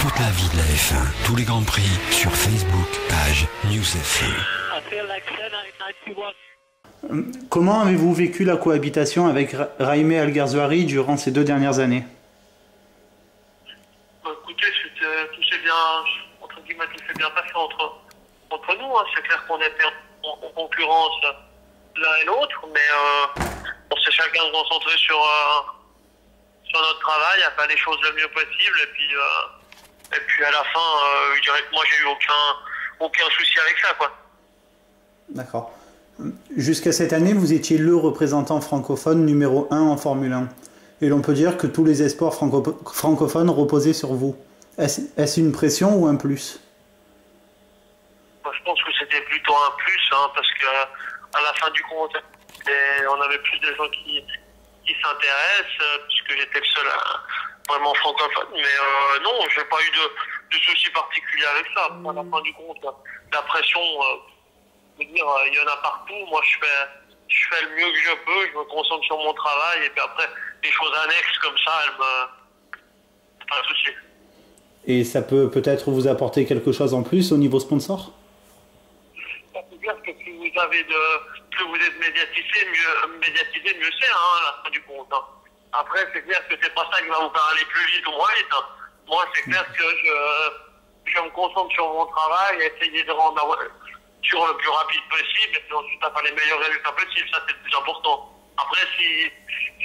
Toute la vie de la F1, tous les grands prix sur Facebook, page News F1. Comment avez-vous vécu la cohabitation avec Jaime Alguersuari durant ces 2 dernières années? Écoutez, tout s'est bien, entre guillemets, tout s'est bien passé entre nous. Hein. C'est clair qu'on était en concurrence l'un et l'autre, mais on s'est chacun concentré sur notre travail, à faire les choses le mieux possible. Et puis à la fin, je dirais que moi, j'ai eu aucun souci avec ça, quoi. D'accord. Jusqu'à cette année, vous étiez le représentant francophone numéro 1 en Formule 1. Et l'on peut dire que tous les espoirs francophones reposaient sur vous. Est-ce une pression ou un plus? Moi, je pense que c'était plutôt un plus, hein, parce que à la fin du compte, on avait plus de gens qui s'intéressent, puisque j'étais le seul vraiment francophone. Mais non, j'ai pas eu de soucis particuliers avec ça. À la fin du compte, la pression, je veux dire, il y en a partout. Moi, je fais le mieux que je peux, je me concentre sur mon travail, et puis après, les choses annexes comme ça, pas de souci. Et ça peut peut-être vous apporter quelque chose en plus au niveau sponsor? Ça veut dire que plus vous êtes médiatisé, mieux c'est, hein, à la fin du compte. Hein. Après, c'est clair que c'est pas ça qui va vous faire aller plus vite ou moins vite. Hein. Moi, c'est clair que je me concentre sur mon travail, essayer de rendre sur le plus rapide possible, et puis ensuite à faire les meilleurs résultats possibles. Ça, c'est le plus important. Après, si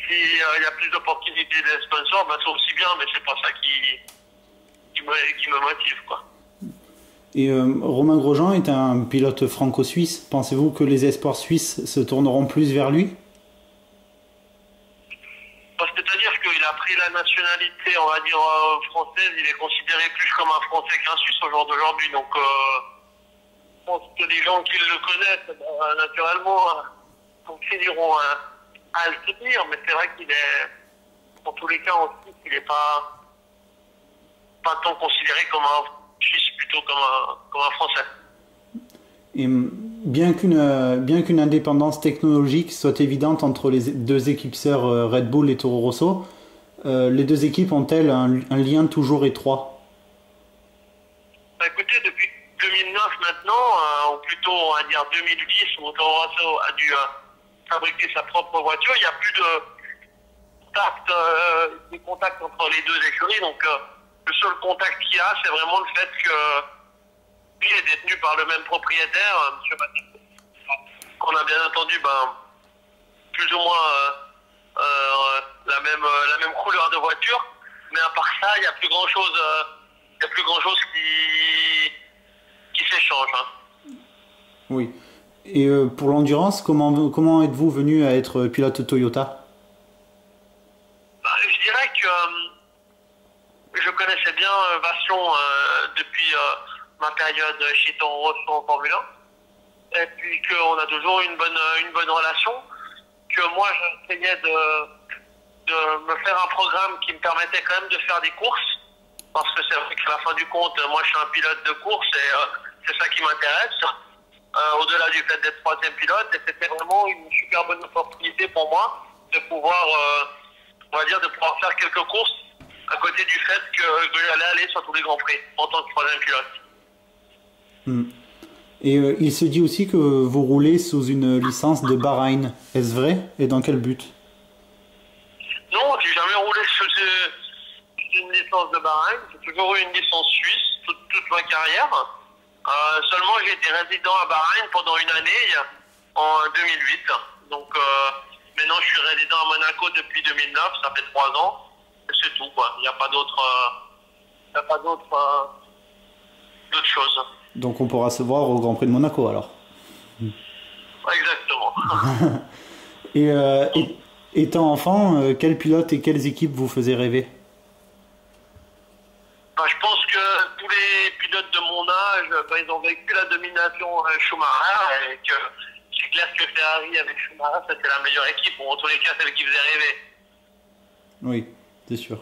y a plus d'opportunités des sponsors, ben, c'est aussi bien, mais c'est pas ça qui me motive, quoi. Et Romain Grosjean est un pilote franco-suisse. Pensez-vous que les espoirs suisses se tourneront plus vers lui? C'est-à-dire qu'il a pris la nationalité, on va dire, française. Il est considéré plus comme un Français qu'un Suisse au jour d'aujourd'hui. Donc, je pense que les gens qui le connaissent, naturellement, continueront à le soutenir. Mais c'est vrai qu'il est, en tous les cas, en Suisse, il n'est pas tant considéré comme un Suisse, plutôt comme un Français. Et bien qu'une indépendance technologique soit évidente entre les 2 équipes sœurs Red Bull et Toro Rosso, les 2 équipes ont-elles un lien toujours étroit? Bah, écoutez, depuis 2009 maintenant, ou plutôt on va dire 2010, où Toro Rosso a dû fabriquer sa propre voiture, il n'y a plus de contact entre les 2 écuries. Donc le seul contact qu'il y a, c'est vraiment le fait que lui est détenu par le même propriétaire, M. Baptiste, qu'on a bien entendu plus ou moins la même couleur de voiture. Mais à part ça, il n'y a plus grand chose qui s'échange. Hein. Oui. Et pour l'endurance, comment êtes-vous venu à être pilote Toyota? Je dirais que je connaissais bien Vassion depuis ma période chez Toro Rosso en Formule 1. Et puis qu'on a toujours une bonne relation. Que moi, j'essayais de me faire un programme qui me permettait quand même de faire des courses. Parce que c'est vrai qu'à la fin du compte, moi, je suis un pilote de course et c'est ça qui m'intéresse. Au-delà du fait d'être 3e pilote, et c'était vraiment une super bonne opportunité pour moi de pouvoir, on va dire, de pouvoir faire quelques courses à côté du fait que j'allais aller sur tous les grands prix en tant que 3e pilote. Et il se dit aussi que vous roulez sous une licence de Bahreïn. Est-ce vrai? Et dans quel but? Non, j'ai jamais roulé sous une licence de Bahreïn. J'ai toujours eu une licence suisse toute ma carrière. Seulement, j'ai été résident à Bahreïn pendant une année, en 2008. Donc, maintenant, je suis résident à Monaco depuis 2009, ça fait 3 ans. Et c'est tout, quoi. Il n'y a pas d'autre chose. Donc, on pourra se voir au Grand Prix de Monaco, alors. Exactement. Et étant enfant, quel pilote et quelles équipes vous faisaient rêver? Je pense que tous les pilotes de mon âge, ils ont vécu la domination Schumacher, et que c'est clair que Ferrari avec Schumacher, c'était la meilleure équipe, ou en tous les cas, celle qui faisait rêver. Oui, c'est sûr.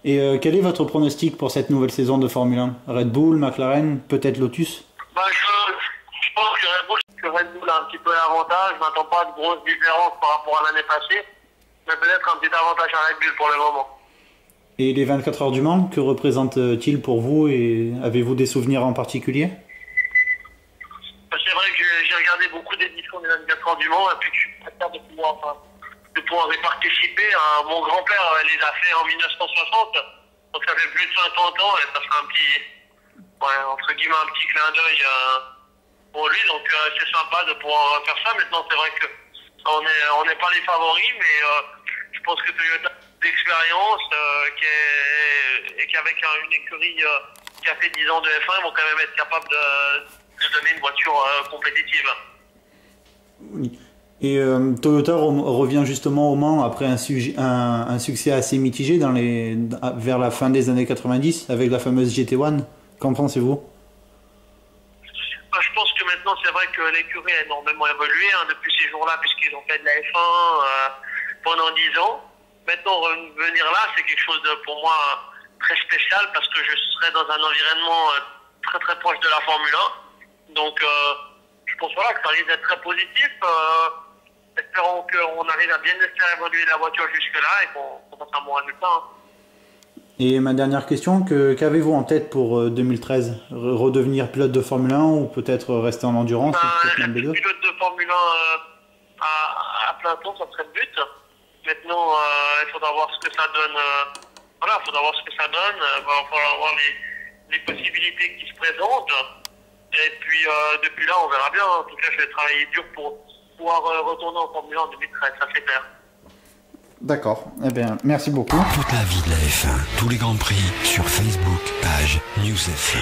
Et quel est votre pronostic pour cette nouvelle saison de Formule 1? Red Bull, McLaren, peut-être Lotus? Je pense que Red Bull a un petit peu l'avantage. Je ne m'attends pas à de grosses différences par rapport à l'année passée, mais peut-être un petit avantage à Red Bull pour le moment. Et les 24 heures du Mans, que représentent-ils pour vous et avez-vous des souvenirs en particulier? C'est vrai que j'ai regardé beaucoup d'éditions des 24 heures du Mans et puis que je suis très fier de pouvoir y participer. Mon grand-père les a fait en 1960, donc ça fait plus de 50 ans et ça fait un petit, entre guillemets, un petit clin d'œil pour lui. Donc c'est sympa de pouvoir faire ça. Maintenant, c'est vrai que on n'est pas les favoris, mais je pense que Toyota a d'expérience et qu'avec une écurie qui a fait 10 ans de F1, ils vont quand même être capables de donner une voiture compétitive. Oui. Et Toyota revient justement au Mans après un succès assez mitigé vers la fin des années 90 avec la fameuse GT1. Qu'en pensez-vous? Je pense que maintenant, c'est vrai que l'écurie a énormément évolué depuis ces jours-là, puisqu'ils ont fait de la F1 pendant 10 ans. Maintenant, revenir là, c'est quelque chose de, pour moi, très spécial, parce que je serai dans un environnement très très proche de la Formule 1. Donc, je pense voilà, que ça risque d'être très positif. Espérons qu'on arrive à bien faire évoluer la voiture jusque-là et qu'on fasse un bon résultat. Et ma dernière question, qu'avez-vous en tête pour 2013? Redevenir pilote de Formule 1 ou peut-être rester en endurance? Pilote de Formule 1 à plein temps, ça serait le but. Maintenant, il faudra voir ce que ça donne. Voilà, il faudra voir ce que ça donne. Il va falloir voir les possibilités qui se présentent. Et puis, depuis là, on verra bien. En tout cas, je vais travailler dur pour pouvoir retourner en Formule 1 en 2013, ça c'est clair. D'accord. Eh bien, merci beaucoup. Toute la vie de la F1, tous les grands prix sur Facebook, page News F1.